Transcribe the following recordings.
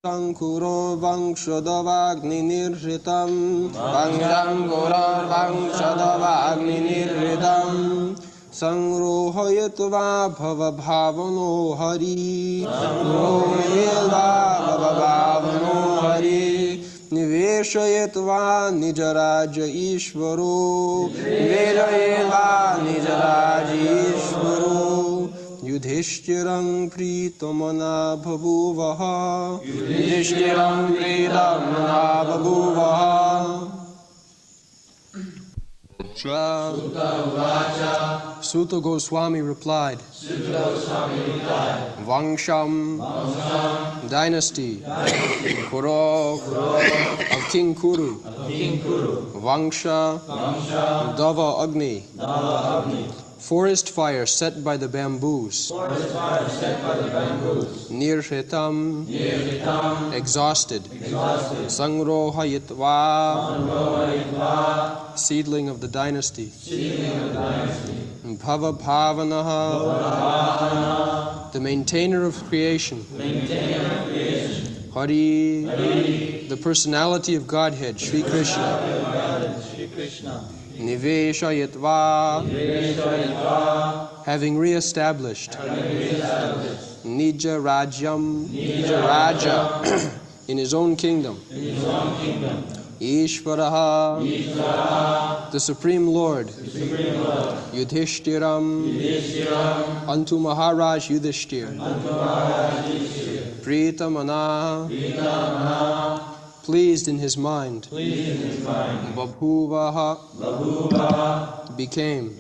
Sankuro Vangshadavagninirritam Vangshadavagninirritam Sangrohayatva bhavavano hari Sangrohayatva bhavavano hari Niveshayatva nijaraja ishvaro Niveshayatva nijaraja ishvaro Yudhishthirang pritamana bhavuvaha Yudhishthirang pritamana bhavuvaha Sutta Goswami replied, Vangsham, dynasty, Kuro, of King Kuru, Vangsha, Dava Agni, forest fire set by the bamboos, Nirhitam, exhausted, Sangrohayitva, seedling of the dynasty, Bhava Bhavanaha, the maintainer of creation, Hari, the personality of Godhead, Sri Krishna, Niveshayatva, having re-established, Nija Rajyam, Raja, in his own kingdom, Ishvaraha, the Supreme Lord, Yudhishtiram, unto Maharaj Yudhishthir, Pritamana, pleased in his mind, Babhuvaha, became.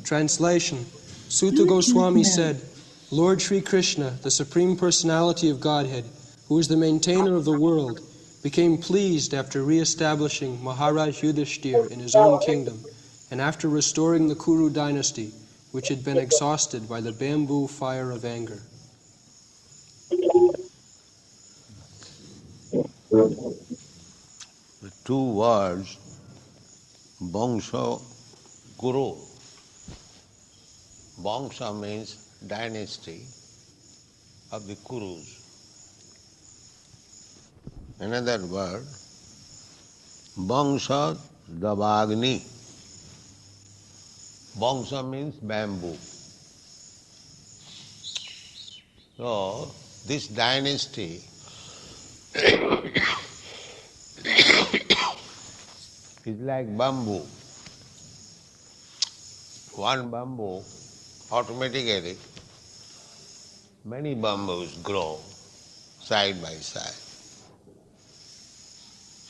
Translation: Sutta Goswami said, Lord Sri Krishna, the Supreme Personality of Godhead, who is the maintainer of the world, became pleased after re-establishing Maharaj Yudhishthir in his own kingdom, and after restoring the Kuru dynasty, which had been exhausted by the bamboo fire of anger. The two words, Vangsha, Kuru. Vangsha means dynasty of the Kurus. Another word, Vangsha Davagni. Vangsha means bamboo. So, this dynasty is like bamboo. One bamboo, automatically, many bamboos grow side by side.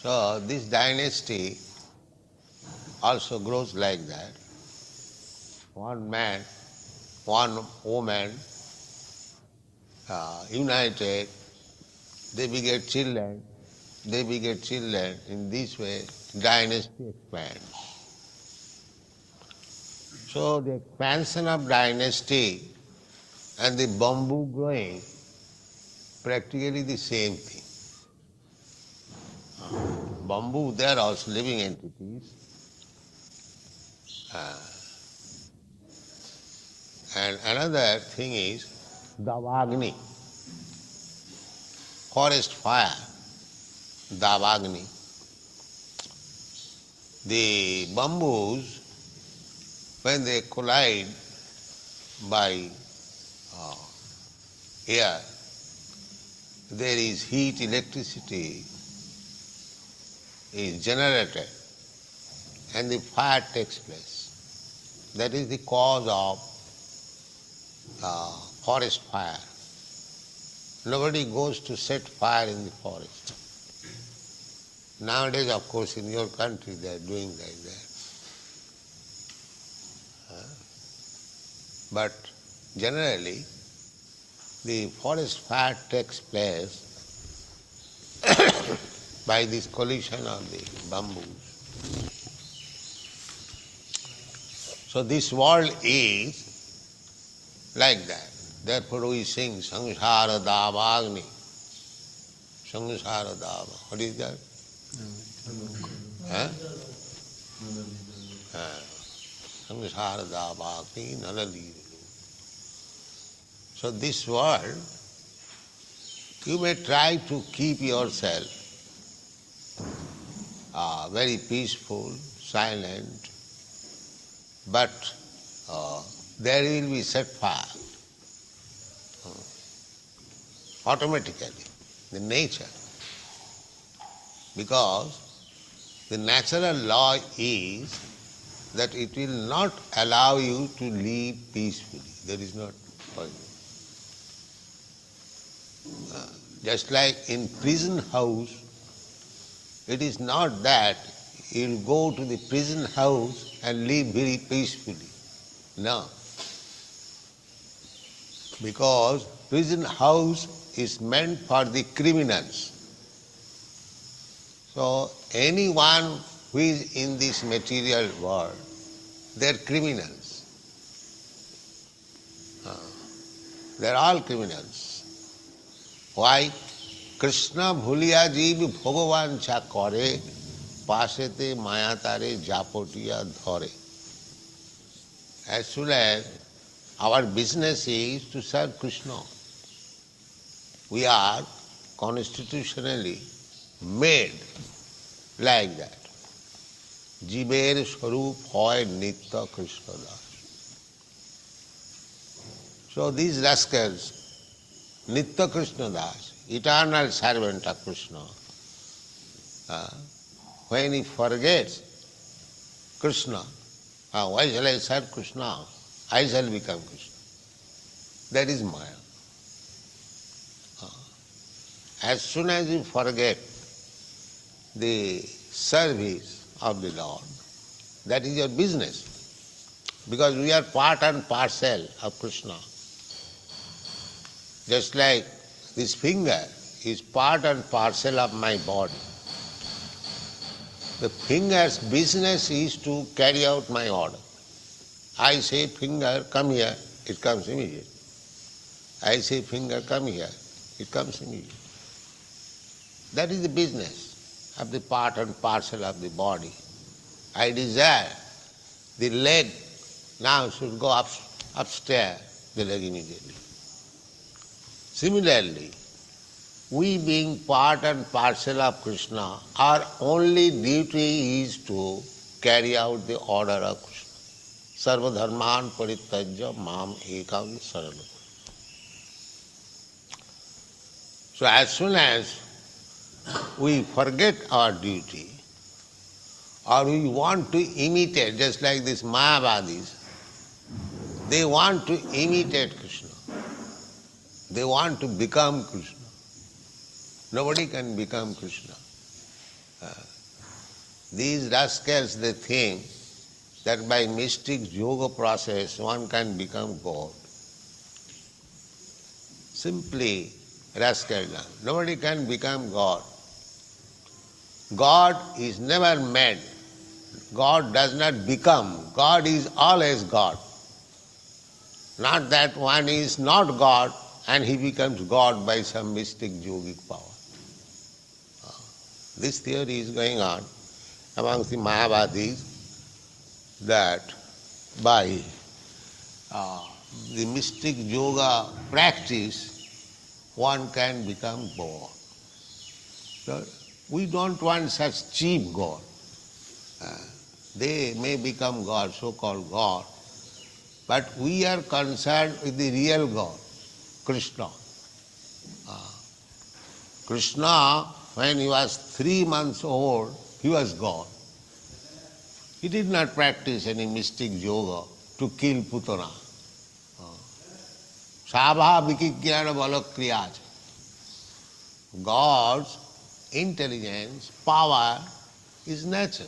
So this dynasty also grows like that. One man, one woman, united, they beget children, in this way dynasty expands. So the expansion of dynasty and the bamboo growing, practically the same thing. Bamboo, they are also living entities. And another thing is Davagni, forest fire, Davagni. The bamboos, when they collide by air, there is heat, electricity is generated and the fire takes place. That is the cause of forest fire. Nobody goes to set fire in the forest. Nowadays, of course, in your country they are doing like that. But generally, the forest fire takes place by this collision of the bamboos. So this world is like that. Therefore we sing Sangsara Davagni. Sangsara Dava. What is that? Sangsara Davagni Nalaliru. So this world You may try to keep yourself very peaceful, silent, but there will be set fire automatically, the nature. Because the natural law is that it will not allow you to live peacefully. There is not possible. Just like in prison house, it is not that you'll go to the prison house and live very peacefully. No. Because prison house is meant for the criminals. So anyone who is in this material world, they are criminals. They are all criminals. Why? Krishna bhuliya jeev bhagavan cha kare, pasete mayatare japotiya dhare. As soon as our business is to serve Krishna, we are constitutionally made like that. Jiber Swarup hoy Nitya Krishna Das. So these rascals, Nitya Krishna Das, eternal servant of Krishna, when he forgets Krishna, why shall I serve Krishna? I shall become Krishna. That is Maya. As soon as you forget the service of the Lord, that is your business. Because we are part and parcel of Krishna. Just like this finger is part and parcel of my body. The finger's business is to carry out my order. I say, finger, come here, it comes immediately. I say, finger, come here, it comes immediately. That is the business of the part and parcel of the body. I desire the leg now should go upstairs, the leg immediately. Similarly, we being part and parcel of Krishna, our only duty is to carry out the order of Krishna. Sarva dharman parityajya mam ekam saranam. So as soon as we forget our duty, or we want to imitate, just like these Mayavadis, they want to imitate Krishna. They want to become Krishna. Nobody can become Krishna. These rascals, they think that by mystic yoga process one can become God. Simply rascal. Nobody can become God. God is never made. God does not become. God is always God. Not that one is not God and he becomes God by some mystic yogic power. This theory is going on amongst the Mayavadis, that by the mystic yoga practice one can become God. So we don't want such cheap God. They may become God, so-called God, but we are concerned with the real God, Krishna. Krishna, when he was 3 months old, he was God. He did not practice any mystic yoga to kill Putana. Sabha vikigyana balakriyaj. God's intelligence, power is nature.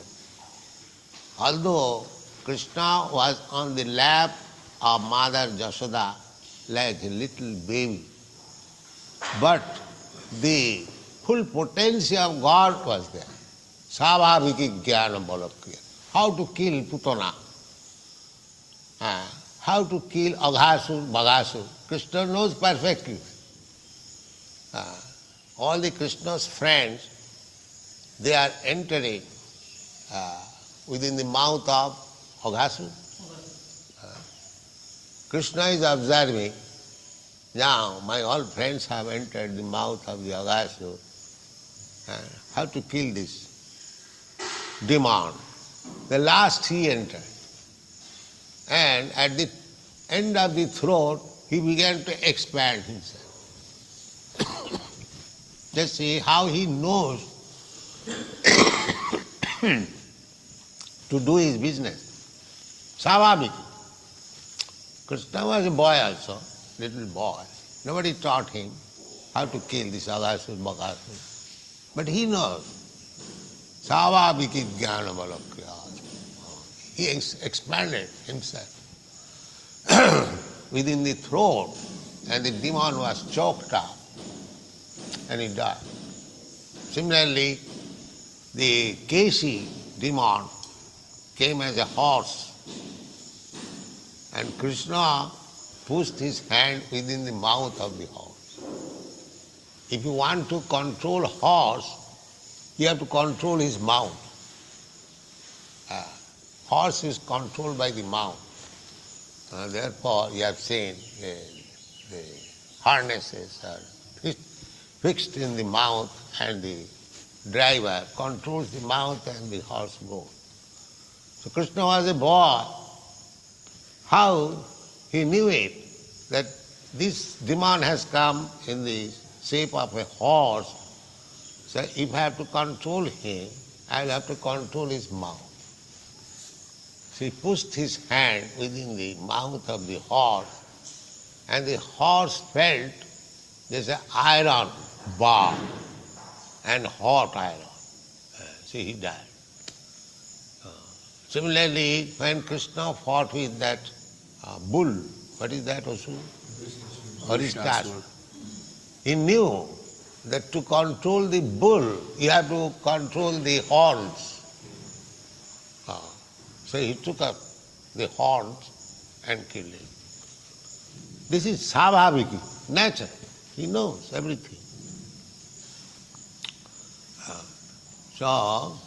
Although Krishna was on the lap of Mother Jashoda like a little baby, but the full potential of God was there. Savabhiki jnana balakriya. How to kill Putana, how to kill Aghasur, Bhagasur. Krishna knows perfectly. All the Krishna's friends, they are entering within the mouth of Aghasur. Krishna is observing, now my all friends have entered the mouth of the Agasur. How to kill this demon? The last he entered. And at the end of the throat, he began to expand himself. Just see how he knows to do his business. Savabhiki. Krishna was a boy also, little boy. Nobody taught him how to kill this Agasur, Bakasur. But he knows. Savabhiki jnana balakya. He expanded himself within the throat, and the demon was choked up and he died. Similarly, the Keshi demon came as a horse, and Krishna pushed his hand within the mouth of the horse. If you want to control horse, you have to control his mouth. Horse is controlled by the mouth. Therefore, you have seen the harnesses are fixed in the mouth, and the driver controls the mouth and the horse goes. So Krishna was a boy. How he knew it, that this demon has come in the shape of a horse. So if I have to control him, I will have to control his mouth. So he pushed his hand within the mouth of the horse, and the horse felt there's an iron bar and hot iron. So he died. Similarly, when Krishna fought with that bull, what is that also? Arishtasura. He knew that to control the bull, you have to control the horns. So he took up the horns and killed him. This is Savabhiki, nature. He knows everything. So,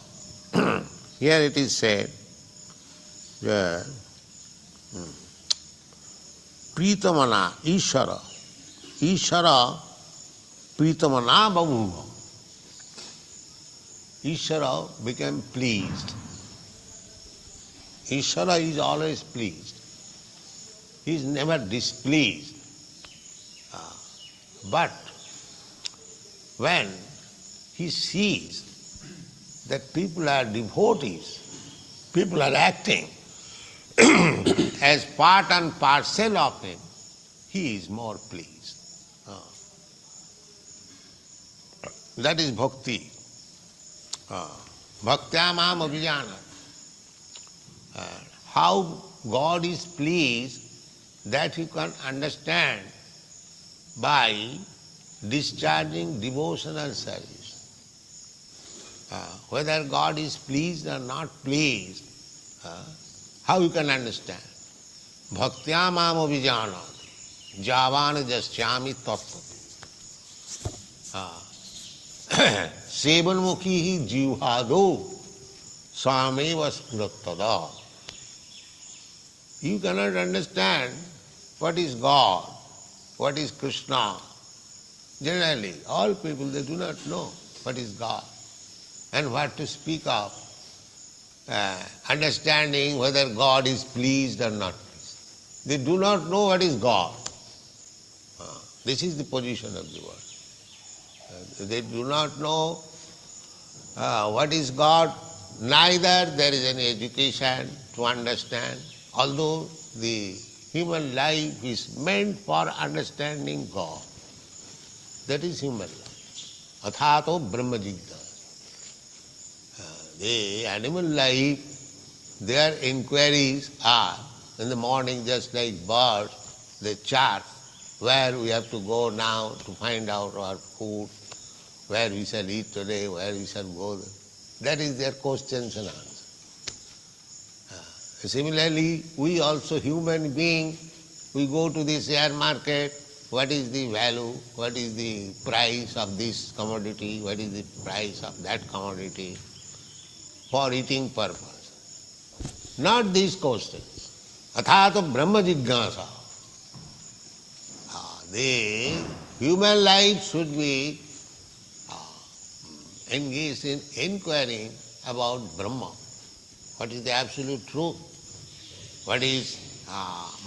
here it is said, Pritamana, Ishara. Ishara, Pritamana Bhamva. Ishara became pleased. Ishara is always pleased. He is never displeased. But when he sees that people are devotees, people are acting as part and parcel of him, he is more pleased. That is bhakti. Bhaktyamam abhijana. How God is pleased, that you can understand by discharging devotional service. Whether God is pleased or not pleased, how you can understand? Bhaktyamam abhijanati javana jasyami tattva. Sevanmukhi hi jivhado sameva spurattada. You cannot understand what is God, what is Krishna. Generally, all people, they do not know what is God and what to speak of, understanding whether God is pleased or not pleased. They do not know what is God. This is the position of the world. They do not know what is God, neither there is any education to understand, although the human life is meant for understanding God. That is human life. Athato Brahma Jignasa. The animal life, their inquiries are, in the morning just like birds, they chart where we have to go now to find out our food, where we shall eat today, where we shall go. That is their questions and answers. Similarly, we also human beings, we go to the share market, what is the value, what is the price of this commodity, what is the price of that commodity, for eating purpose. Not these questions. Athato Brahma Jignasa. the human life should be engaged in inquiring about Brahma. What is the absolute truth? What is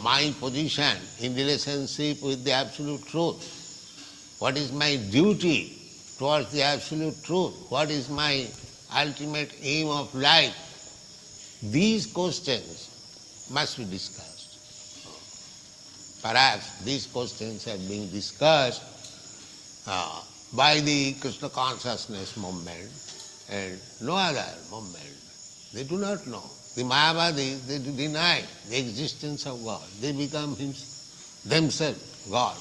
my position in relationship with the absolute truth? What is my duty towards the absolute truth? What is my ultimate aim of life? These questions must be discussed. Perhaps these questions are being discussed by the Krishna consciousness movement and no other movement. They do not know. The Mayavadis, they deny the existence of God. They become themselves God.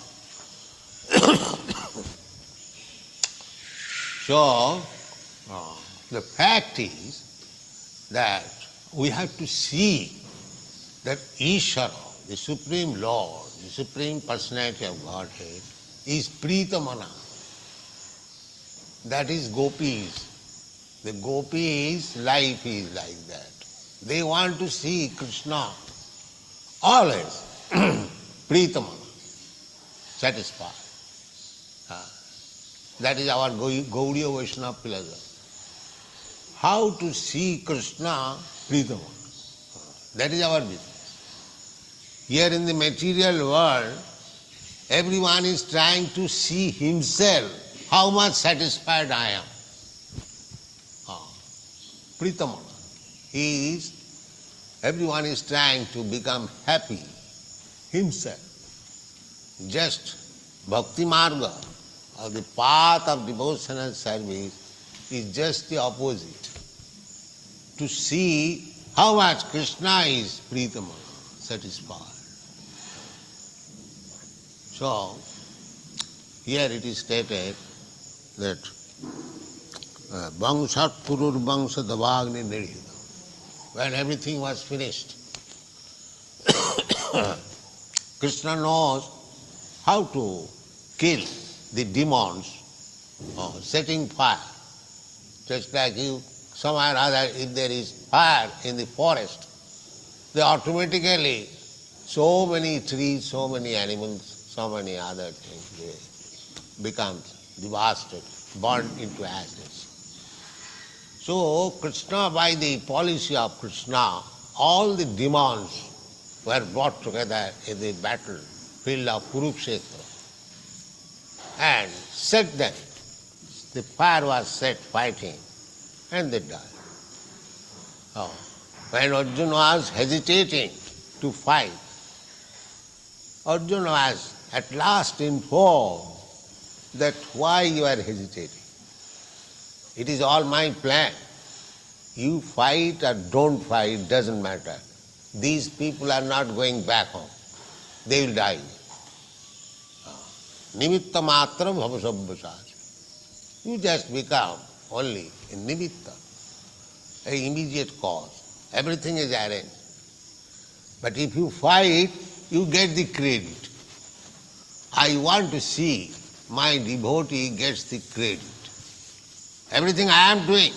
So, the fact is that we have to see that Ishvara, the Supreme Lord, the Supreme Personality of Godhead, is Pritamana. That is gopis. The gopis' life is like that. They want to see Krishna always Pritamana, satisfied. That is our Gaudiya Vaishnava philosophy. How to see Krishna Pritamana. That is our business. Here in the material world, everyone is trying to see himself, how much satisfied I am. Pritamana. Everyone is trying to become happy himself. Just Bhakti Marga, or the path of devotional service, is just the opposite. To see how much Krishna is Pritamana, satisfied. So, here it is stated that Vangshat Purur Vangsa Davagni Nirhita. When everything was finished, Krishna knows how to kill the demons, setting fire. Just like somewhere or other, if there is fire in the forest, they automatically, so many trees, so many animals, so many other things, they become devastated, burned into ashes. So Krishna, by the policy of Krishna, all the demons were brought together in the battlefield of Kurukshetra and set them. The fire was set fighting and they died. When Arjuna was hesitating to fight, Arjuna was at last informed that why you are hesitating. It is all my plan. You fight or don't fight, doesn't matter. These people are not going back home. They will die. Nimitta matra bhavasabhasaj. You just become only a nimitta, an immediate cause. Everything is arranged. But if you fight, you get the credit. I want to see my devotee gets the credit. Everything I am doing,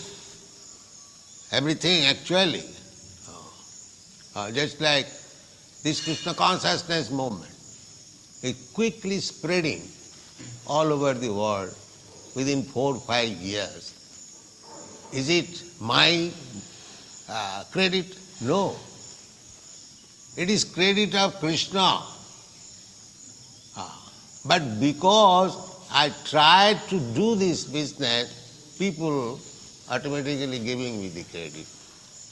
everything actually, just like this Krishna consciousness movement, is quickly spreading all over the world within 4 or 5 years. Is it my credit? No. It is credit of Krishna. But because I tried to do this business, people automatically giving me the credit.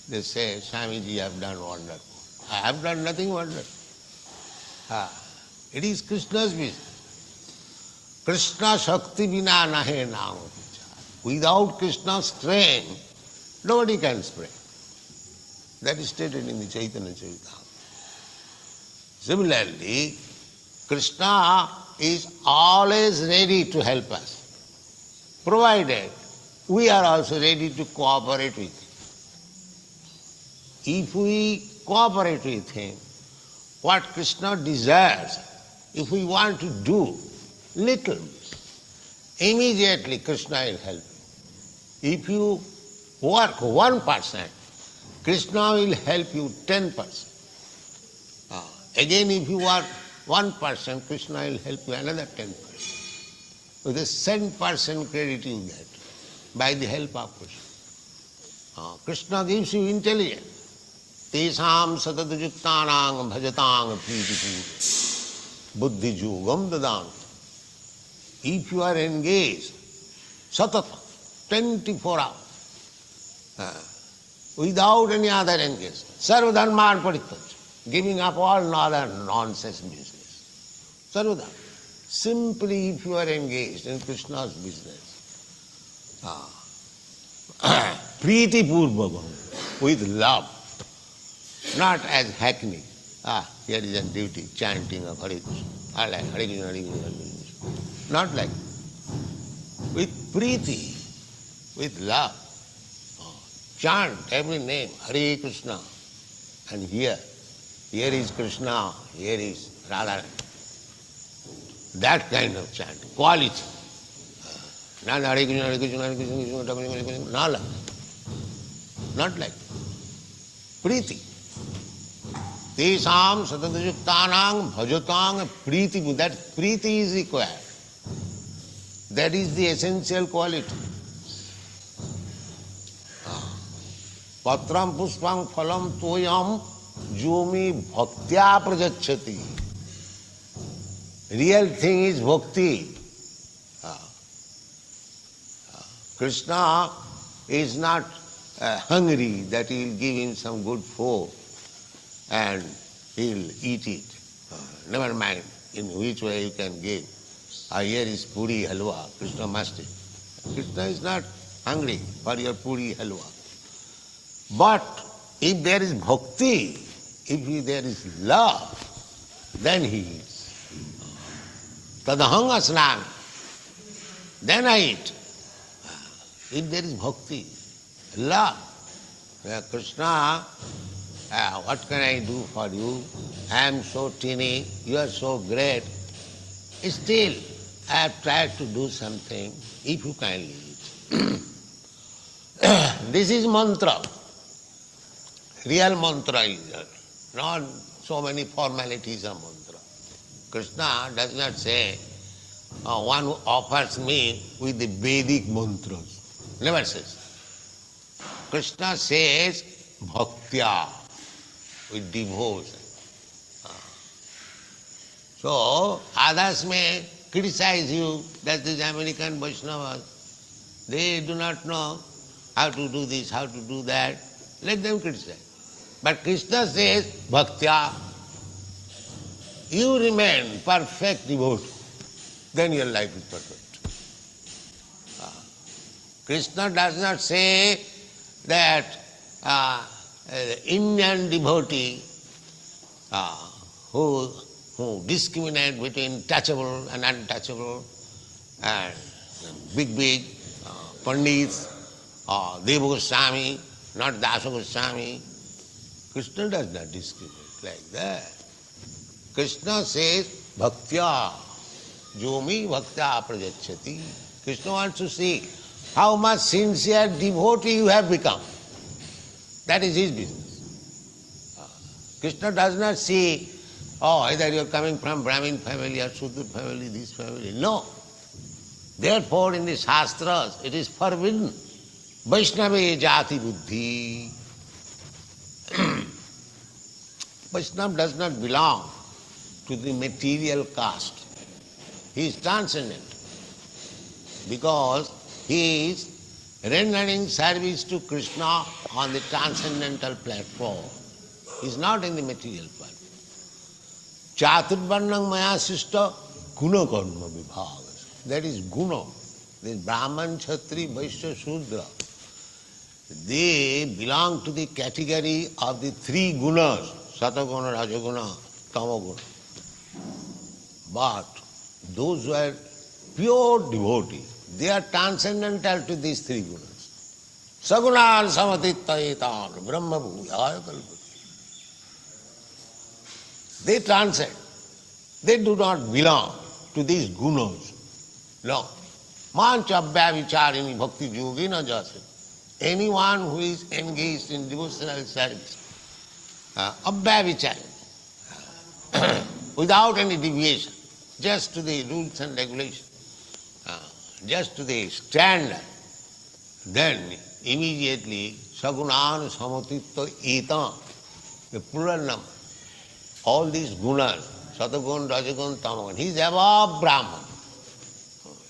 They say, Swamiji, you have done wonderful. I have done nothing wonderful. It is Krishna's business. Krishna Shakti Vina Nahe Nama Vichar. Without Krishna's strength, nobody can spread. That is stated in the Chaitanya Charitamrita. Similarly, Krishna is always ready to help us, provided we are also ready to cooperate with him. If we cooperate with him, what Krishna desires, if we want to do little, immediately Krishna will help you. If you work 1%, Krishna will help you 10%. Again, if you work 1%, Krishna will help you another 10%. With the 10% credit you get by the help of Krishna. Krishna gives you intelligence. Tesam satadujuktanang bhajatang pritipu buddhi yogam dadan. If you are engaged, satata, 24 hours, without any other engagement, sarvadharman parityaja, giving up all other nonsense business. Sarvadharma. Simply if you are engaged in Krishna's business, Priti Purvakam, with love, not as hackney. Here is a duty, chanting of Hare Krishna. Hare Krishna, Hare Krishna, Hare Krishna. Not like that. With Priti, with love. Chant every name, Hare Krishna. And here is Krishna, here is Radha. That kind of chant, quality. Not Hare Krishna, Hare Krishna, Hare Krishna, Hare Krishna, not like that. Priti. Tesam satadajuktanang bhajatang priti. That priti is required. That is the essential quality. Patram puspam phalam toyam jomi bhaktya prajachati. Real thing is bhakti. Krishna is not hungry that he will give him some good food and he will eat it. Never mind in which way you can give. Here is puri halwa, Krishna must eat. Krishna is not hungry for your puri halwa. But if there is bhakti, if there is love, then he eats. Tadahang asnam, then I eat. If there is bhakti, love, Krishna, what can I do for you? I am so teeny, you are so great. Still, I have tried to do something, if you kindly eat. This is mantra. Real mantra is not so many formalities of mantra. Krishna does not say, one who offers me with the Vedic mantras. Never says. Krishna says bhaktya, with devotion. So others may criticize you that these American Vaishnavas, they do not know how to do this, how to do that. Let them criticize. But Krishna says bhaktya, you remain perfect devotee, then your life is perfect. Krishna does not say that Indian devotee who discriminate between touchable and untouchable and big Pandits or Deva Goswami, not Dasa Goswami. Krishna does not discriminate like that. Krishna says bhaktya, jomi bhaktya prajachati. Krishna wants to see how much sincere devotee you have become. That is his business. Krishna does not see, either you are coming from Brahmin family or Sudra family, this family. No. Therefore, in the Shastras, it is forbidden. Vaishnava jati buddhi. Vaishnava does not belong to the material caste. He is transcendent because he is rendering service to Krishna on the transcendental platform. He is not in the material platform. Chaturvarnam maya sista guna karma vibhagas. That is guna. This Brahman, Kshatri, Vaishya, Shudra. They belong to the category of the three gunas, Sataguna, Rajaguna, Tamaguna. But those who are pure devotees, they are transcendental to these three gunas. Sagunan samatittayetan brahma bhuyaya kalpati. They transcend. They do not belong to these gunas. No. Mancha abhyavicharini bhakti yogina jase. Anyone who is engaged in devotional service, abhyavicharini, without any deviation, just to the rules and regulations, just to the standard, then immediately sagunan samatitva etam, the plural number, all these gunas, satagun, rajagun, tamagun, he is above Brahman.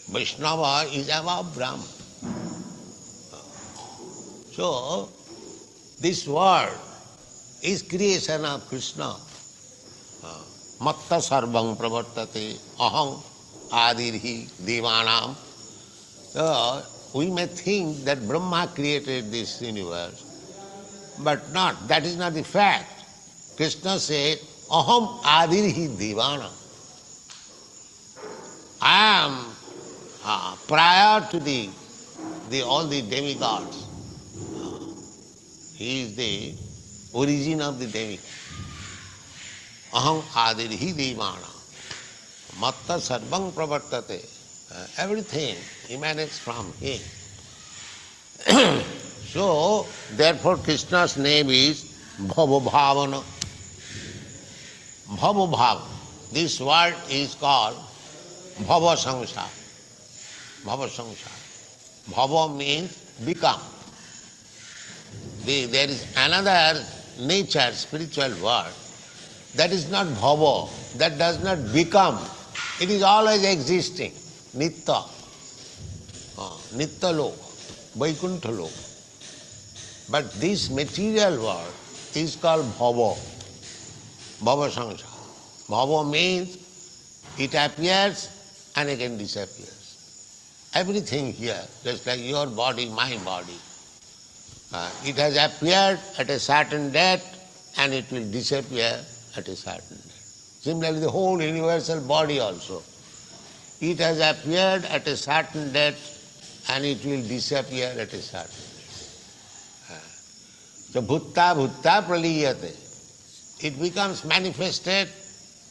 Vaishnava is above Brahman. So, this world is creation of Krishna. Matta sarvam pravartate aham adirhi devanam. So, we may think that Brahma created this universe, but not. That is not the fact. Krishna said, aham adirhi devanam. I am prior to all the demigods. He is the origin of the demigods. Aham adirhi devana. Matta sarvam pravartate. Everything emanates from him. So, therefore Krishna's name is Bhava. Bhava. This word is called Bhava Samsara. Bhava Samsara. Bhava means become. There is another nature, spiritual word, that is not bhava, that does not become. It is always existing. Nitya. Nitya lok, Vaikuntha lok. But this material world is called bhava. Bhava samsara. Bhava means it appears and again disappears. Everything here, just like your body, my body, it has appeared at a certain date and it will disappear at a certain date. Similarly, the whole universal body also. It has appeared at a certain date and it will disappear at a certain date. So, bhutta praliyate. It becomes manifested,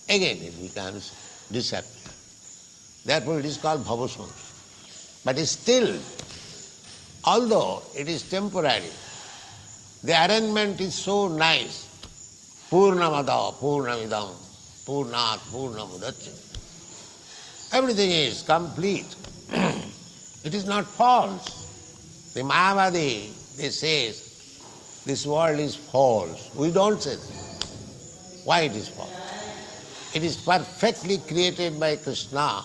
again it becomes disappear. Therefore, it is called bhavasam. But still, although it is temporary, the arrangement is so nice. Purnamada, Purnamidam, Purnat, Purnamudachyate. Everything is complete. It is not false. The Mayavadi, they say, this world is false. We don't say that. Why it is false? It is perfectly created by Krishna.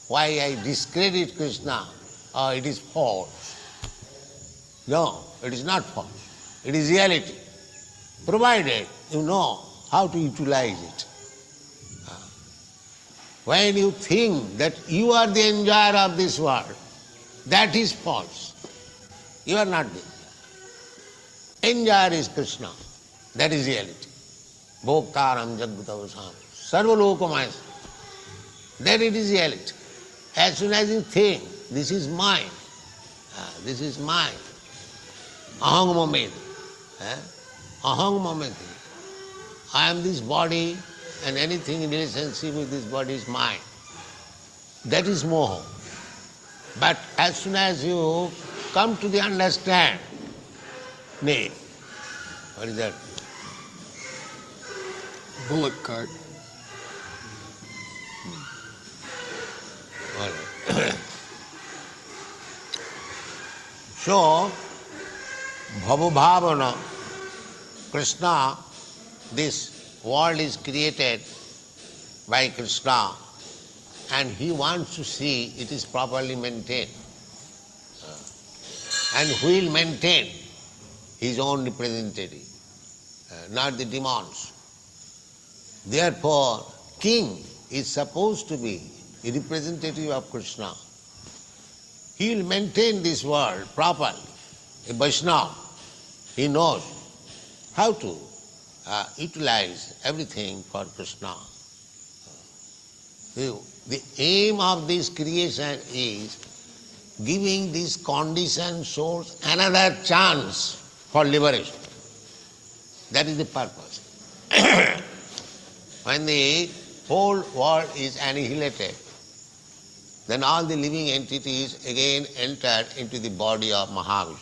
Why I discredit Krishna? It is false. No, it is not false. It is reality. Provided you know how to utilize it. When you think that you are the enjoyer of this world, that is false. You are not the enjoyer. Enjoyer is Krishna. That is reality. Bhoktaram Jagutavasam. Sarvalokamaya. That it is reality. As soon as you think, this is mine, this is mine, aham mameti. Aham mameti. I am this body and anything in relationship with this body is mine. That is moha. But as soon as you come to the understand, nay, what is that? Bullock cart. So, Bhavabhavana, Krishna, this world is created by Krishna and he wants to see it is properly maintained. And who will maintain? His own representative, not the demons. Therefore, king is supposed to be a representative of Krishna. He will maintain this world properly. A Vaishnava, he knows how to utilize everything for Krishna. The aim of this creation is giving these conditioned souls another chance for liberation. That is the purpose. When the whole world is annihilated, then all the living entities again enter into the body of Mahavishnu.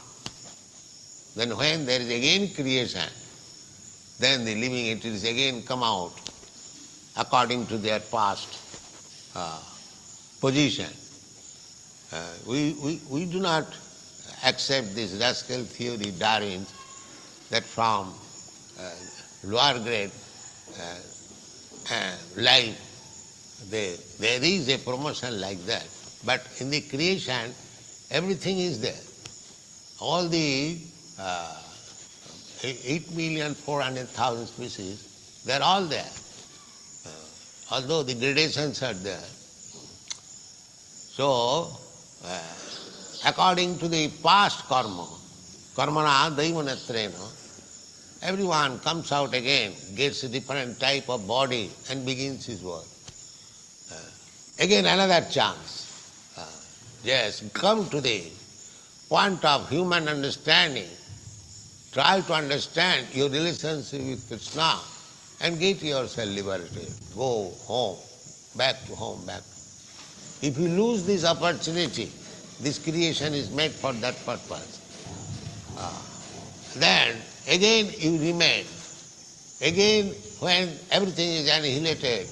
Then when there is again creation, then the living entities again come out according to their past position. We do not accept this rascal theory, Darwin's, that from lower grade life there is a promotion like that. But in the creation, everything is there. All the 8,400,000 species, they are all there. Although the gradations are there. So, according to the past karma, karmana daimanatrena, everyone comes out again, gets a different type of body and begins his work. Again another chance. Yes, come to the point of human understanding. Try to understand your relationship with Krishna and get yourself liberated. Go home, back to home, back. If you lose this opportunity, this creation is made for that purpose. Then again you remain. Again when everything is annihilated,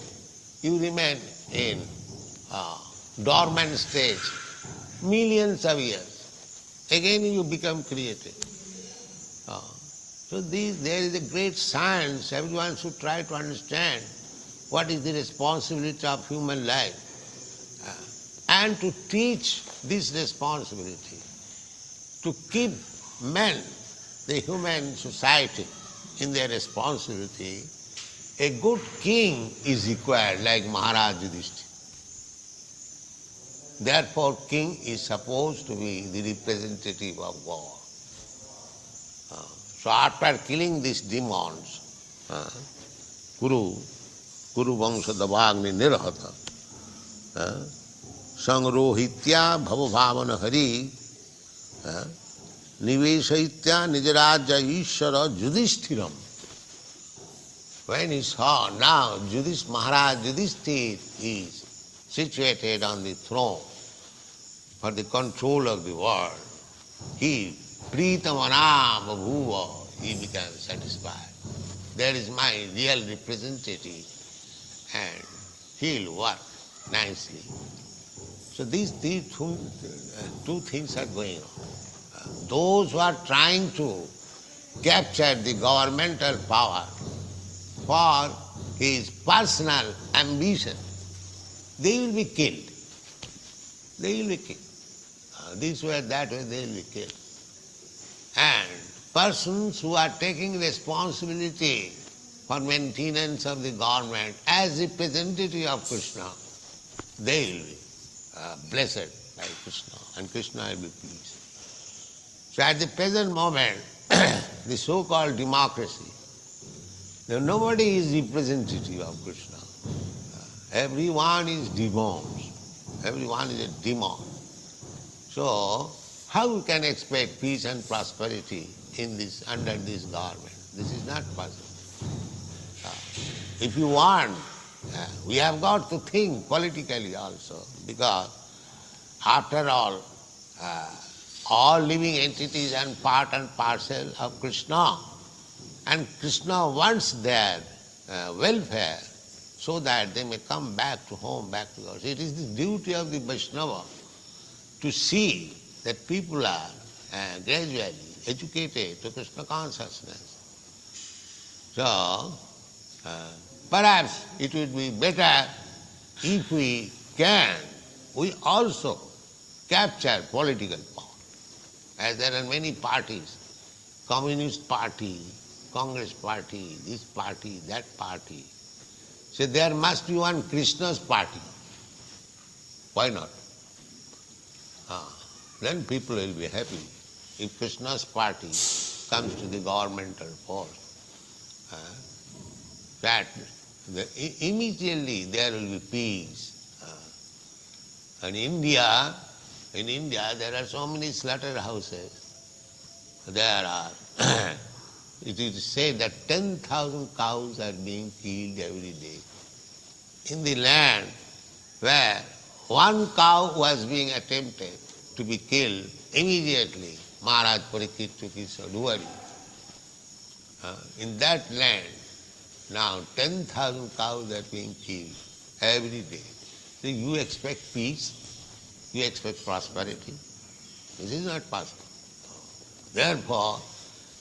you remain in dormant stage, millions of years. Again you become created. So there is a great science. Everyone should try to understand what is the responsibility of human life and to teach this responsibility, to keep men, the human society, in their responsibility. A good king is required, like Maharaj Yudhishthira. Therefore, king is supposed to be the representative of God. So after killing these demons, Kuru Vangsha Davagni Nirahata, Sangrohitya Bhavabhavana Hari, Niveshaitya Nijaraja Ishara Yudhishtiram. When he saw now Maharaj Yudhishthira is situated on the throne for the control of the world, he Pritamana Bhuva, he became satisfied. There is my real representative and he'll work nicely. So these two things are going on. Those who are trying to capture the governmental power for his personal ambition, they will be killed. They will be killed. This way, that way, they will be killed. And persons who are taking responsibility for maintenance of the government as representative of Krishna, they will be blessed by Krishna, and Krishna will be pleased. So at the present moment, the so-called democracy, nobody is representative of Krishna. Everyone is demons. Everyone is a demon. So how we can expect peace and prosperity in this, under this government? This is not possible. If you want, we have got to think politically also, because after all living entities are part and parcel of Krishna, and Krishna wants their welfare so that they may come back to home, back to God. It is the duty of the Vaishnava to see that people are gradually educated to Krishna consciousness. So, perhaps it would be better if we also capture political power. As there are many parties, Communist Party, Congress Party, this party, that party. So there must be one Krishna's party. Why not? Then people will be happy. If Krishna's party comes to the governmental force, that immediately there will be peace. In India there are so many slaughterhouses. There are, it is said that 10,000 cows are being killed every day. In the land where one cow was being attempted to be killed, immediately Maharaj Parikshit took his advice. In that land, Now 10,000 cows are being killed every day. So you expect peace? You expect prosperity? This is not possible. Therefore,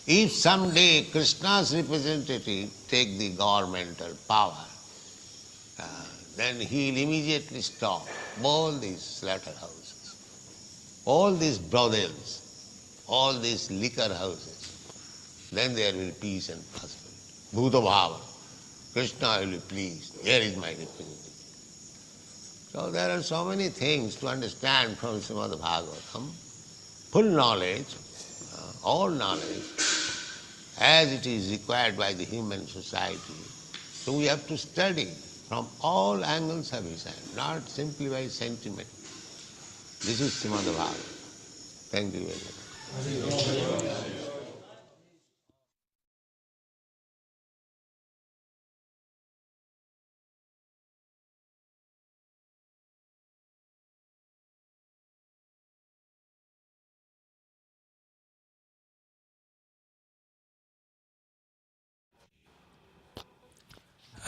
if someday Krishna's representative take the governmental power, then he will immediately stop all these slaughterhouses, all these brothels, all these liquor houses. Then there will be peace and prosperity. Bhuta Bhava. Krishna will be pleased. Here is my representative. So there are so many things to understand from Srimad Bhagavatam. Full knowledge, all knowledge, as it is required by the human society. So we have to study from all angles of his hand, not simply by sentiment. This is Srimad Bhagavatam. Thank you very much.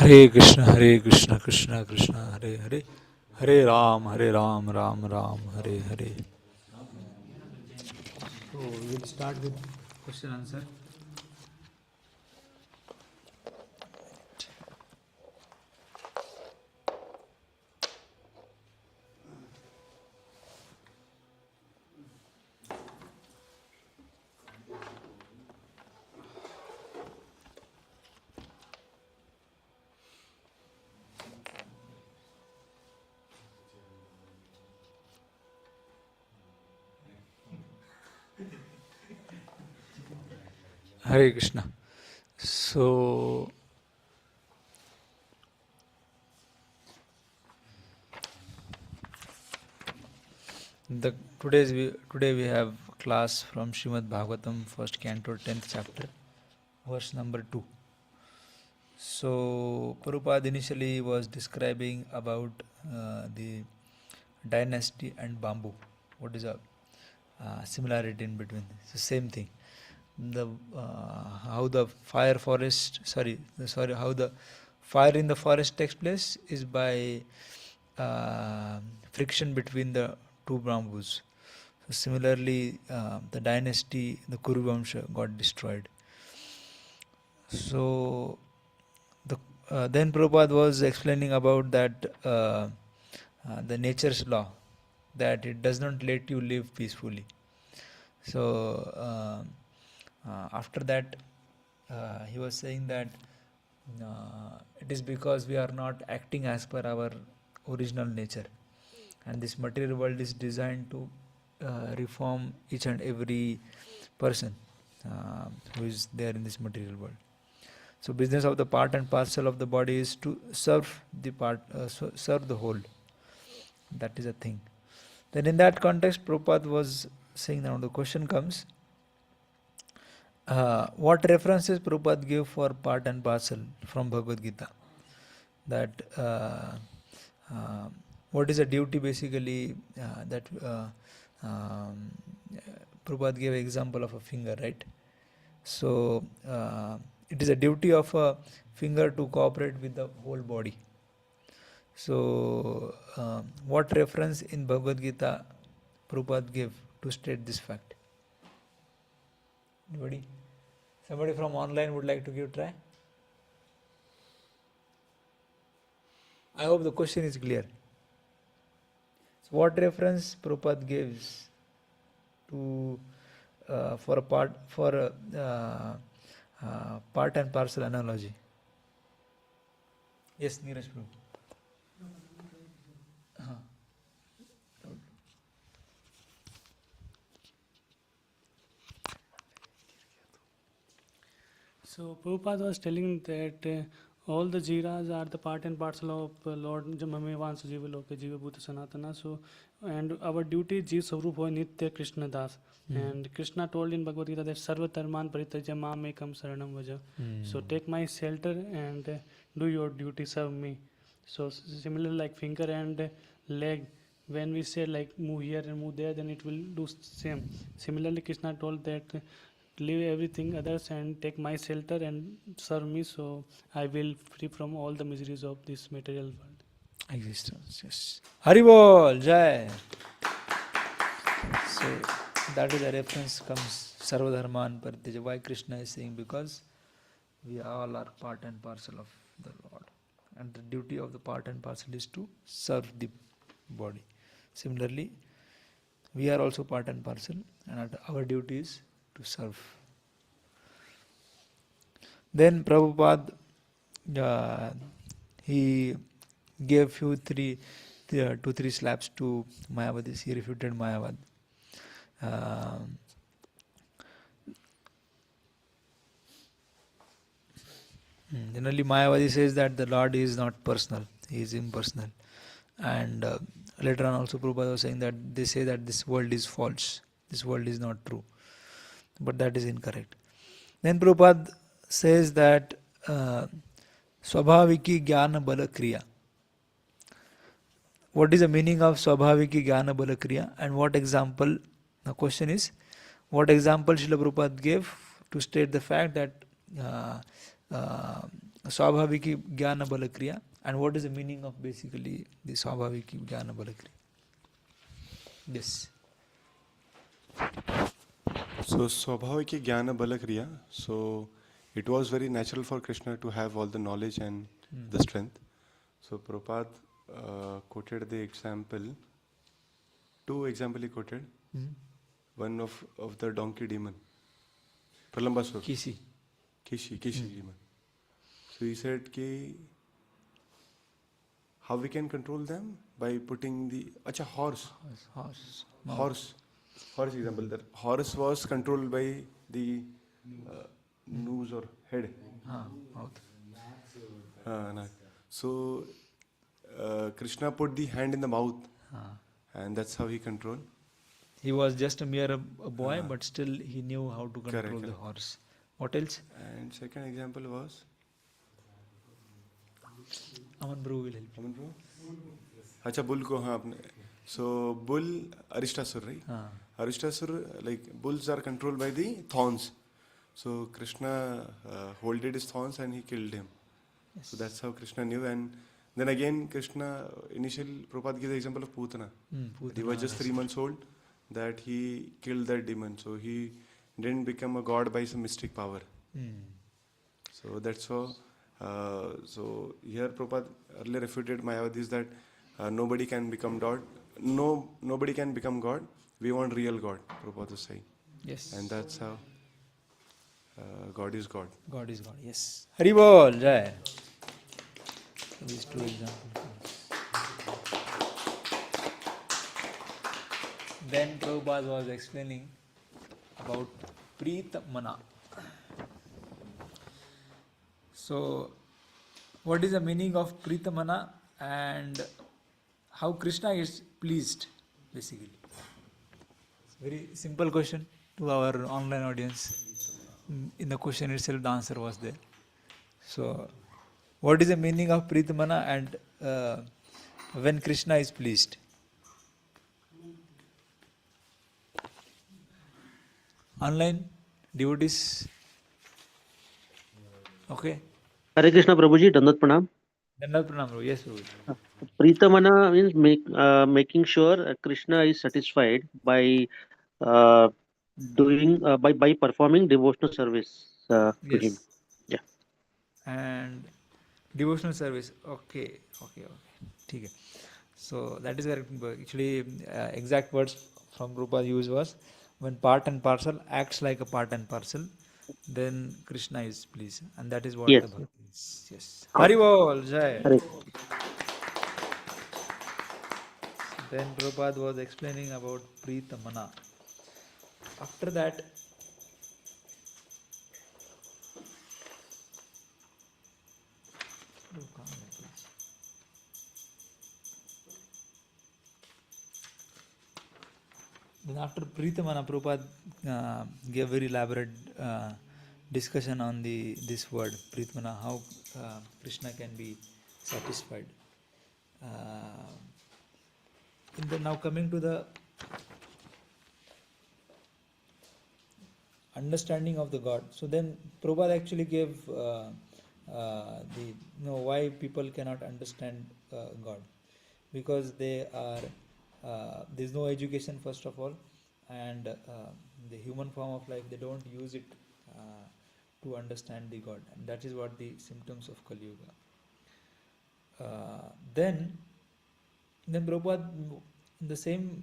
Hare Krishna, Krishna Krishna, Hare Hare, Hare Ram, Ram Ram, Hare Hare. So we'll start with question answer. Hare Krishna. So today we have class from Srimad Bhagavatam, first canto, 10th chapter, verse number 2. So Prabhupada initially was describing about the dynasty and bamboo. What is a similarity in between? It's the same thing. The how the how the fire in the forest takes place is by friction between the two bamboos. So similarly, the dynasty, the Kuru Vamsha, got destroyed. So then Prabhupada was explaining about that the nature's law, that it does not let you live peacefully. So after that, he was saying that it is because we are not acting as per our original nature, and this material world is designed to reform each and every person who is there in this material world. So business of the part and parcel of the body is to serve the serve the whole. That is a thing. Then in that context, Prabhupada was saying, now the question comes, what references Prabhupada gave for part and parcel from Bhagavad Gita? That what is a duty basically that Prabhupada gave example of a finger, right? So it is a duty of a finger to cooperate with the whole body. So what reference in Bhagavad Gita Prabhupada gave to state this fact? Anybody? Somebody from online would like to give try? I hope the question is clear. So what reference Prabhupada gives to for a part and parcel analogy? Yes, Neeraj Prabhu. So Prabhupada was telling that all the jiras are the part and parcel of Lord Mame Jiva Loke Jiva Bhuta Sanatana. So, and our duty is Jiv Swarup Hoy Nitya Krishna Das. And Krishna told in Bhagavad Gita that Sarva Dharman Parityaja Mam Ekam Saranam Vaja. So take my shelter and do your duty, serve me. So similar like finger and leg, when we say like move here and move there, then it will do same. Similarly, Krishna told that leave everything others and take my shelter and serve me, so I will free from all the miseries of this material world. Existence. Yes. Haribol, Jai. So that is a reference comes Sarvadharman Parityaja. Why Krishna is saying? Because we all are part and parcel of the Lord. And the duty of the part and parcel is to serve the body. Similarly, we are also part and parcel, and our duty is to serve. Then Prabhupada, he gave two, three slaps to Mayavadis. He refuted Mayavad. Generally, Mayavadi says that the Lord is not personal; He is impersonal. And later on, also Prabhupada was saying that they say that this world is false, this world is not true, but that is incorrect. Then Prabhupada says that Swabhaviki Jnana Bala Kriya. What is the meaning of Swabhaviki Jnana Bala Kriya, and what example? The question is, what example Srila Prabhupada gave to state the fact that Swabhaviki Jnana Bala Kriya, and what is the meaning of basically the Swabhaviki Jnana Bala Kriya? Yes. So Swabhaviki Jnana Bala Kriya. So it was very natural for Krishna to have all the knowledge and the strength. So Prabhupada quoted the example, two examples he quoted. One of the donkey demon, Pralambasur. Kishi. Kishi demon. So he said ki how we can control them by putting the horse. Horse example. That horse was controlled by the nose or head. Mouth. So Krishna put the hand in the mouth, and that's how he controlled. He was just a mere boy, but still he knew how to control the horse. What else? And second example was Aman Bro will help. Aman Bro? Acha bull ko apne. So bull Aristasur, right? Aristasur, like bulls are controlled by the thorns. So Krishna holded his thorns and he killed him. Yes. So that's how Krishna knew. And then again Krishna, initially Prabhupada gave the example of Putana. He was just 3 months old that he killed that demon. So he didn't become a god by some mystic power. So that's how. So here Prabhupada earlier refuted Mayavadis that nobody can become God. Nobody can become God. We want real God, Prabhupada was saying. Yes. And that's how God is God. God is God, yes. Haribol, Jai. So these two examples. Then Prabhupada was explaining about Prita Mana. So, what is the meaning of Prita Mana and how Krishna is pleased, basically? Very simple question to our online audience. In the question itself, the answer was there. So, what is the meaning of Prita Mana and when Krishna is pleased? Online devotees? Okay. Hare Krishna Prabhuji, Dandat Pranam. Dandat Pranam, yes, Prabhuji. Pritamana means making sure Krishna is satisfied by by performing devotional service to him. Yeah. And devotional service. Okay. Okay. So that is where actually exact words from Prabhupada use was, when part and parcel acts like a part and parcel, then Krishna is pleased, and that is what Yes. the bhakti is. Yes. Haribol, Jai. Hare. Then Prabhupada was explaining about Prita Mana. After that, then after Prita Mana, Prabhupada gave very elaborate discussion on this word Prita Mana, how Krishna can be satisfied. Now coming to the understanding of the God. So then Prabhupada actually gave why people cannot understand God, because they are there's no education first of all, and the human form of life they don't use it to understand the God, and that is what the symptoms of Kali Yuga. Then Prabhupada, in the same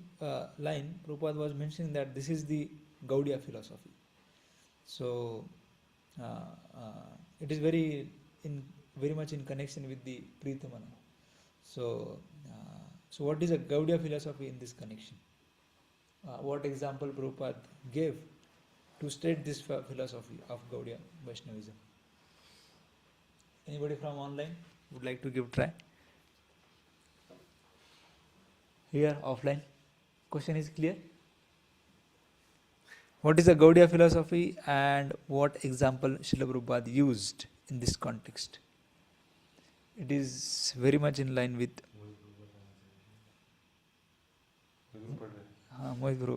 line, Prabhupada was mentioning that this is the Gaudiya philosophy. So it is very much in connection with the Pritamana. So what is a Gaudiya philosophy in this connection? What example Prabhupada gave to state this philosophy of Gaudiya Vaishnavism? Anybody from online would like to give try? Here, offline. Question is clear? What is the Gaudiya philosophy and what example Srila Prabhupada used in this context? It is very much in line with हाँ मोहित bro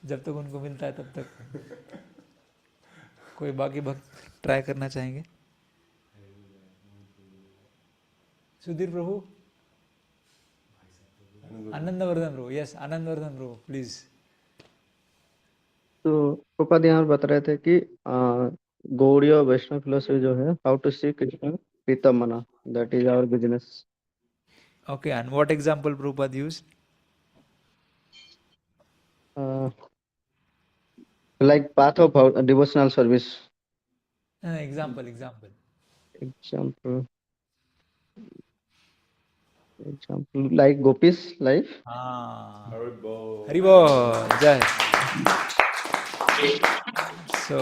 जब तक उनको मिलता है तब तक कोई बाकी भक्त ट्राई करना चाहेंगे Sudhir Prabhu Anandvardhan bro yes Anandvardhan bro please तो प्रपाद यहाँ बता रहे थे कि गौड़ीय वैष्णव फिलोसफी जो है हाउ टू सी कृष्ण प्रीतम मना that is our business okay and what example Prabhupada used like path of devotional service example example like Gopi's life Haribo Jai so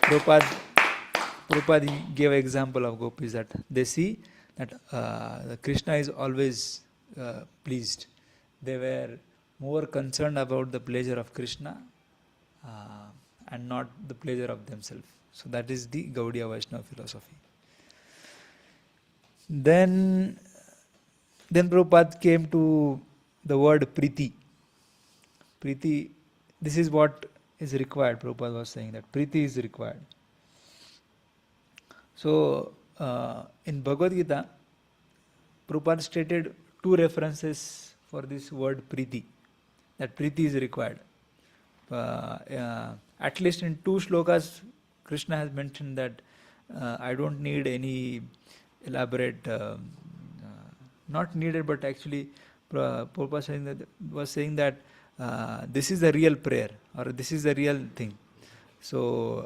Prabhupada gave example of gopis that they see that Krishna is always pleased. They were more concerned about the pleasure of Krishna and not the pleasure of themselves. So that is the Gaudiya Vaishnava philosophy. Then Prabhupada came to the word Priti. Priti, this is what is required. Prabhupada was saying that Priti is required. So, in Bhagavad Gita, Prabhupada stated two references for this word Priti, that Priti is required. At least in two shlokas, Krishna has mentioned that I don't need any elaborate, not needed, but actually Prabhupada was saying that this is the real prayer or this is the real thing. So,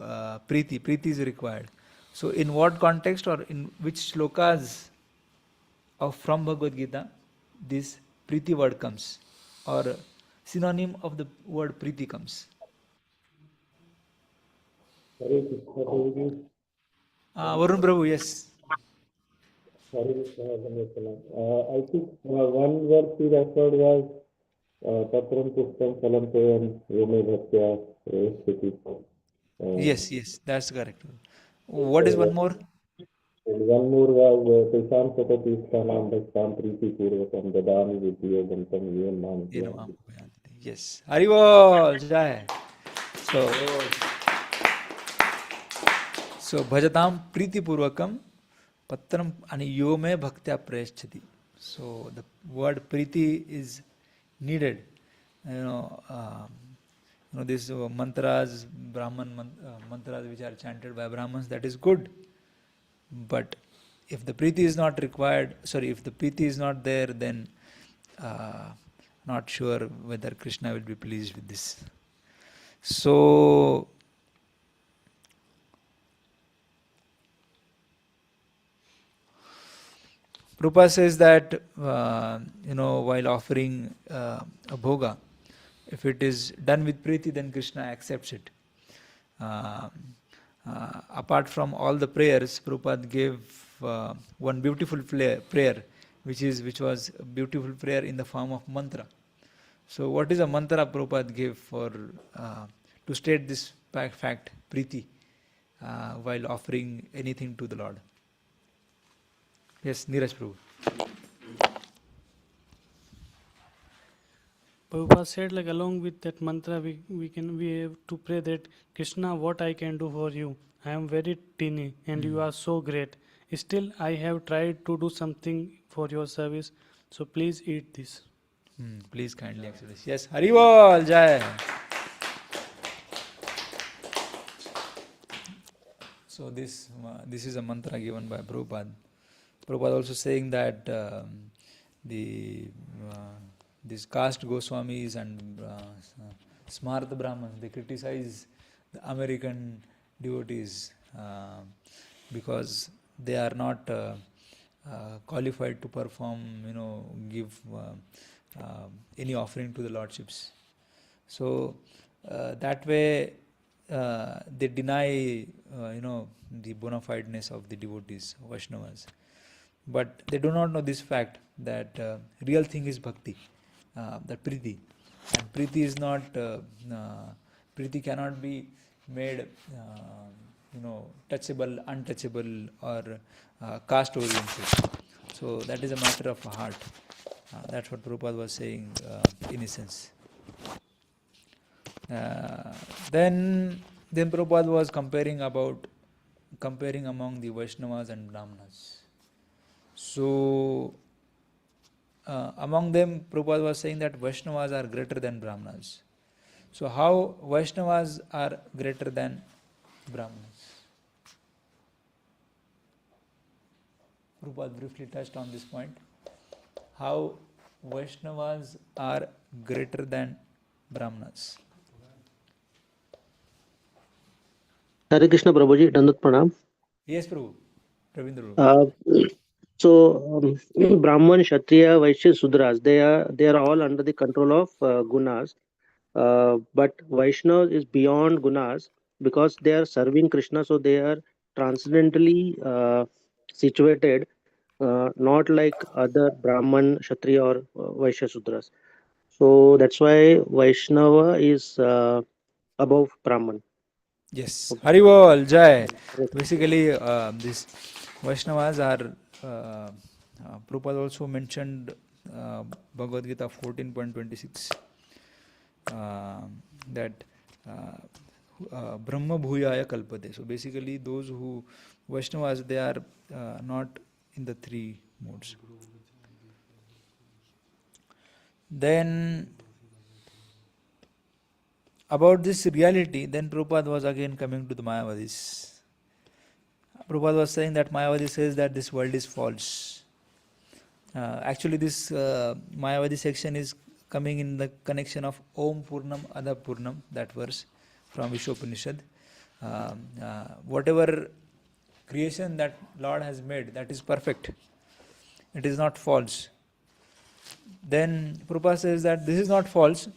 Priti is required. So, in what context or in which shlokas from Bhagavad Gita this Priti word comes or synonym of the word Priti comes? Varun Prabhu, yes. I think one word he referred was Patram Pushpam Phalam Toyam Yome Bhaktya Sthiti. Yes, that's correct. What is one more? And one more was Tesham Satati Sthanam Bhaktam Priti Purvakam Dadami Vidya Gantam Yen Mam. Yes. Haribol Jai. So Bhajatam Priti Purvakam Patram Aniyome Bhaktya Prayachati. So the word Priti is needed. These mantras, Brahman mantras which are chanted by Brahmins, that is good. But if the Priti is not required, if the Priti is not there, then not sure whether Krishna will be pleased with this. So, Prabhupada says that, while offering a bhoga, if it is done with Priti, then Krishna accepts it. Apart from all the prayers, Prabhupada gave one beautiful prayer, which was a beautiful prayer in the form of mantra. So, what is a mantra Prabhupada gave for to state this fact, Priti, while offering anything to the Lord? Yes, Neeraj Prabhu. Prabhupada said, like, along with that mantra, we have to pray that Krishna, what I can do for you. I am very teeny and you are so great. Still, I have tried to do something for your service. So please eat this. Please kindly accept this. Yes, Haribol Jai. So this is a mantra given by Prabhupada. Prabhupada also saying that the these caste Goswamis and Smarta Brahmins, they criticize the American devotees because they are not qualified to perform, give any offering to the lordships. So that way they deny, the bona fideness of the devotees, Vaishnavas. But they do not know this fact that real thing is bhakti, that priti. And priti is not, priti cannot be made, touchable, untouchable, or caste oriented. So that is a matter of heart. That's what Prabhupada was saying in essence. Then Prabhupada was comparing among the Vaishnavas and Brahmanas. So among them, Prabhupada was saying that Vaishnavas are greater than Brahmanas. So how Vaishnavas are greater than Brahmanas? Prabhupada briefly touched on this point. How Vaishnavas are greater than Brahmanas. Hare Krishna Prabhuji, Dandat Pranam. Yes, Prabhu. Ravindra Prabhu. So Brahman, Kshatriya, Vaishya, Sudras, they are all under the control of gunas. But Vaishnava is beyond gunas because they are serving Krishna, so they are transcendentally situated, not like other Brahman, Kshatriya or Vaishya, Sudras. So that's why Vaishnava is above Brahman. Yes, Haribol Jai. Basically, these Vaishnavas are. Prabhupada also mentioned Bhagavad Gita 14.26 that Brahma Bhuyaya Kalpate. So basically, those who Vaishnavas, they are not in the three modes. Then about this reality, then Prabhupada was again coming to the Mayavadis. Prabhupada was saying that Mayavadi says that this world is false. Actually, this Mayavadi section is coming in the connection of Om Purnam Adha Purnam, that verse from Vishopanishad. Whatever creation that Lord has made, that is perfect. It is not false. Then Prabhupada says that this is not false.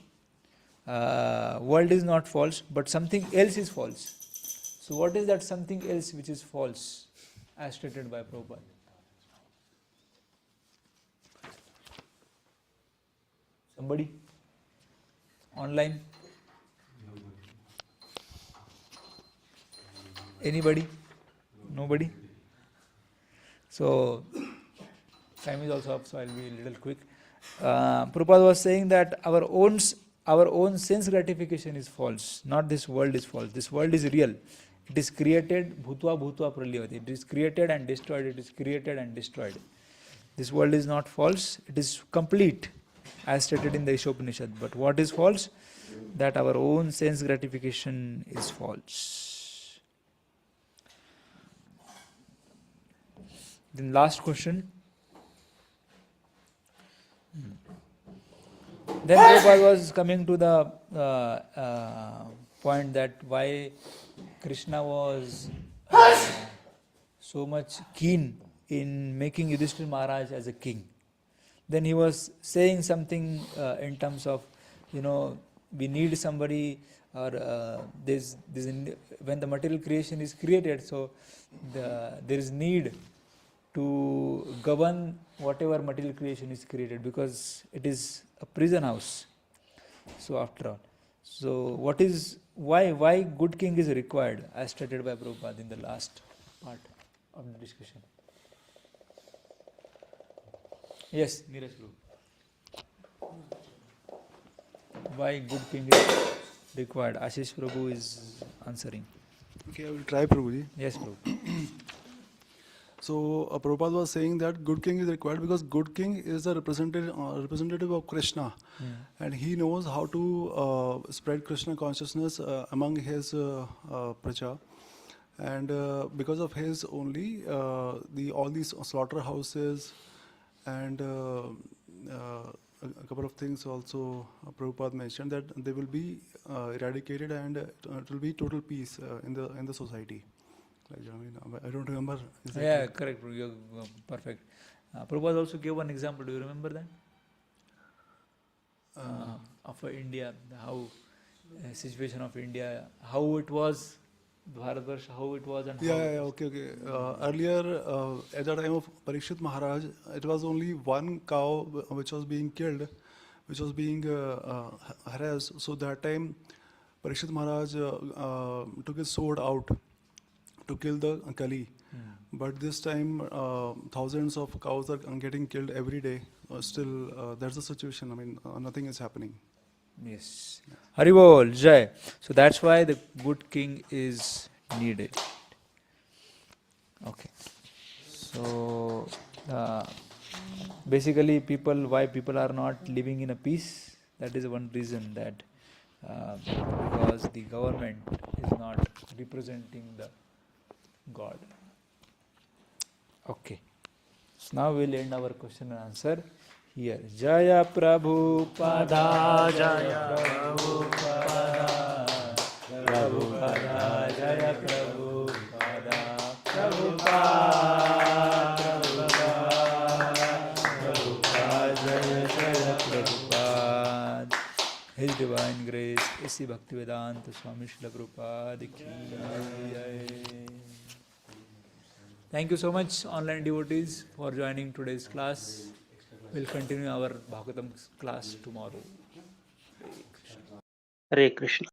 World is not false, but something else is false. So what is that something else which is false, as stated by Prabhupada? Somebody? Online? Anybody? Nobody? So, time is also up, so I'll be a little quick. Prabhupada was saying that our own sense gratification is false, not this world is false. This world is real. It is created, bhutva bhutva pralyavati. It is created and destroyed. It is created and destroyed. This world is not false. It is complete, as stated in the Ishopanishad. But what is false? That our own sense gratification is false. Then last question. Then Prabhupada was coming to the point that why Krishna was so much keen in making Yudhishthira Maharaj as a king. Then he was saying something in terms of, we need somebody, or when the material creation is created, so there is need to govern whatever material creation is created, because it is a prison house. So after all, so why good king is required, as stated by Prabhupada in the last part of the discussion. Yes, Neeraj Prabhu. why good king is required. Ashish Prabhu is answering. Okay, I will try, Prabhuji. Yes, Prabhu. So Prabhupada was saying that good king is required because good king is a representative of Krishna, and he knows how to spread Krishna consciousness among his praja, and because of his only all these slaughterhouses and a couple of things also Prabhupada mentioned that they will be eradicated, and it will be total peace in the society. Like, I don't remember exactly. Yeah, correct. You're perfect. Prabhupada also gave one example. Do you remember that? Of India, how situation of India, how it was, Bharatvarsh, how it was, and how. Yeah, okay. Earlier, at the time of Parikshit Maharaj, it was only one cow which was being killed, which was being harassed. So that time, Parikshit Maharaj took his sword out to kill the Kali. But this time, thousands of cows are getting killed every day. Still, that's the situation. I mean, nothing is happening. Yes. Haribol, Jai. So that's why the good king is needed. Okay. So basically, why people are not living in a peace? That is one reason, that because the government is not representing the God. Okay. So now we'll end our question and answer here. Jaya Prabhupada, Jaya Prabhupada, Prabhupada, Jaya Prabhupada, Prabhupada, Prabhupada, Jaya Jaya Prabhupada. His Divine Grace, A.C. Bhaktivedant Swami Prabhupada ki Jai. Thank you so much, online devotees, for joining today's class. We'll continue our Bhagavatam class tomorrow. Hare Krishna.